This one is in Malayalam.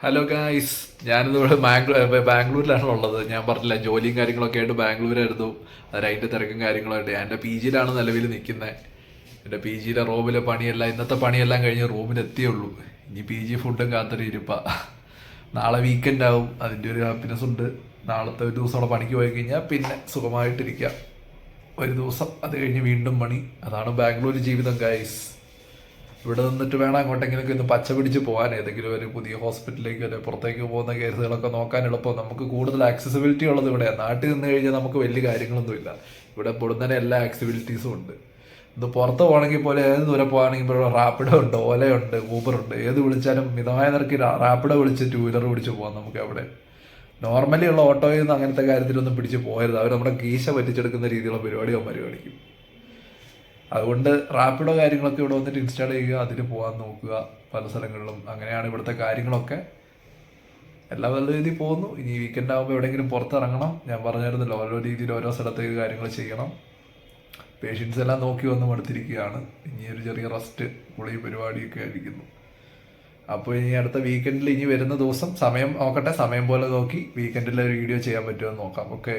ഹലോ ഗായ്സ്, ഞാനിന്നിവിടെ ബാംഗ്ലൂരിലാണ് ഉള്ളത്. ഞാൻ പറഞ്ഞില്ല, ജോലിയും കാര്യങ്ങളൊക്കെ ആയിട്ട് ബാംഗ്ലൂരായിരുന്നു. അതിൻ്റെ തിരക്കും കാര്യങ്ങളായിട്ട് ഞാൻ എൻ്റെ പി ജിയിലാണ് നിലവിൽ നിൽക്കുന്നത്. എൻ്റെ പി ജിയിലെ റൂമിലെ പണിയെല്ലാം, ഇന്നത്തെ പണിയെല്ലാം കഴിഞ്ഞ് റൂമിലെത്തിയുള്ളൂ. ഇനി പി ജി ഫുഡും കാത്തൊരു ഇരിപ്പാ. നാളെ വീക്കെൻഡ് ആവും, അതിൻ്റെ ഒരു ഹാപ്പിനെസ് ഉണ്ട്. നാളത്തെ ഒരു ദിവസം അവിടെ പണിക്ക് പോയി കഴിഞ്ഞാൽ പിന്നെ സുഖമായിട്ടിരിക്കാം ഒരു ദിവസം. അത് കഴിഞ്ഞ് വീണ്ടും പണി. അതാണ് ബാംഗ്ലൂർ ജീവിതം ഗായ്സ്. ഇവിടെ നിന്നിട്ട് വേണം അങ്ങോട്ടെങ്കിലൊക്കെ ഒന്ന് പച്ച പിടിച്ച് പോകാൻ, ഏതെങ്കിലും ഒരു പുതിയ ഹോസ്പിറ്റലിലേക്ക് അല്ലെ പുറത്തേക്ക് പോകുന്ന കേസുകളൊക്കെ നോക്കാൻ എളുപ്പം. നമുക്ക് കൂടുതൽ ആക്സസിബിലിറ്റി ഉള്ളത് ഇവിടെയാണ്. നാട്ടിൽ നിന്ന് കഴിഞ്ഞാൽ നമുക്ക് വലിയ കാര്യങ്ങളൊന്നുമില്ല. ഇവിടെ പൊടുന്നനെ എല്ലാ ആക്സിബിലിറ്റീസും ഉണ്ട്. ഇത് പുറത്ത് പോകണമെങ്കിൽ പോലെ ഏത് ദൂരം പോകുകയാണെങ്കിൽ ഇപ്പോൾ റാപ്പിഡോ ഉണ്ട്, ഓലയുണ്ട്, ഊബറുണ്ട്. ഏത് വിളിച്ചാലും മിതമായ നിരക്ക് റാപ്പിഡോ വിളിച്ച് ടൂ വീലർ പിടിച്ച് പോകാം നമുക്ക് അവിടെ. നോർമലി ഉള്ള ഓട്ടോയിൽ നിന്ന് അങ്ങനത്തെ കാര്യത്തിലൊന്നും പിടിച്ച് പോകരുത്. അവർ നമ്മുടെ കീശ പറ്റിച്ചെടുക്കുന്ന രീതിയിലുള്ള പരിപാടിയോ പരിപാടിക്കും. അതുകൊണ്ട് റാപ്പിഡോ കാര്യങ്ങളൊക്കെ ഇവിടെ വന്നിട്ട് ഇൻസ്റ്റാൾ ചെയ്യുക, അതിന് പോകാൻ നോക്കുക പല സ്ഥലങ്ങളിലും. അങ്ങനെയാണ് ഇവിടുത്തെ കാര്യങ്ങളൊക്കെ. എല്ലാ നല്ല രീതിയിൽ പോകുന്നു. ഇനി വീക്കെൻഡ് ആകുമ്പോൾ എവിടെയെങ്കിലും പുറത്തിറങ്ങണം. ഞാൻ പറഞ്ഞിരുന്നല്ലോ, ഓരോ രീതിയിൽ ഓരോ സ്ഥലത്തേക്ക് കാര്യങ്ങൾ ചെയ്യണം. പേഷ്യൻസ് എല്ലാം നോക്കി വന്ന് മടുത്തിരിക്കുകയാണ്. ഇനി ഒരു ചെറിയ റെസ്റ്റ്, കുളി പരിപാടിയൊക്കെ ആയിരിക്കുന്നു. അപ്പോൾ ഇനി അടുത്ത വീക്കെൻഡിൽ, ഇനി വരുന്ന ദിവസം സമയം നോക്കട്ടെ, സമയം പോലെ നോക്കി വീക്കെൻഡിൽ ഒരു വീഡിയോ ചെയ്യാൻ പറ്റുമെന്ന് നോക്കാം. ഓക്കെ.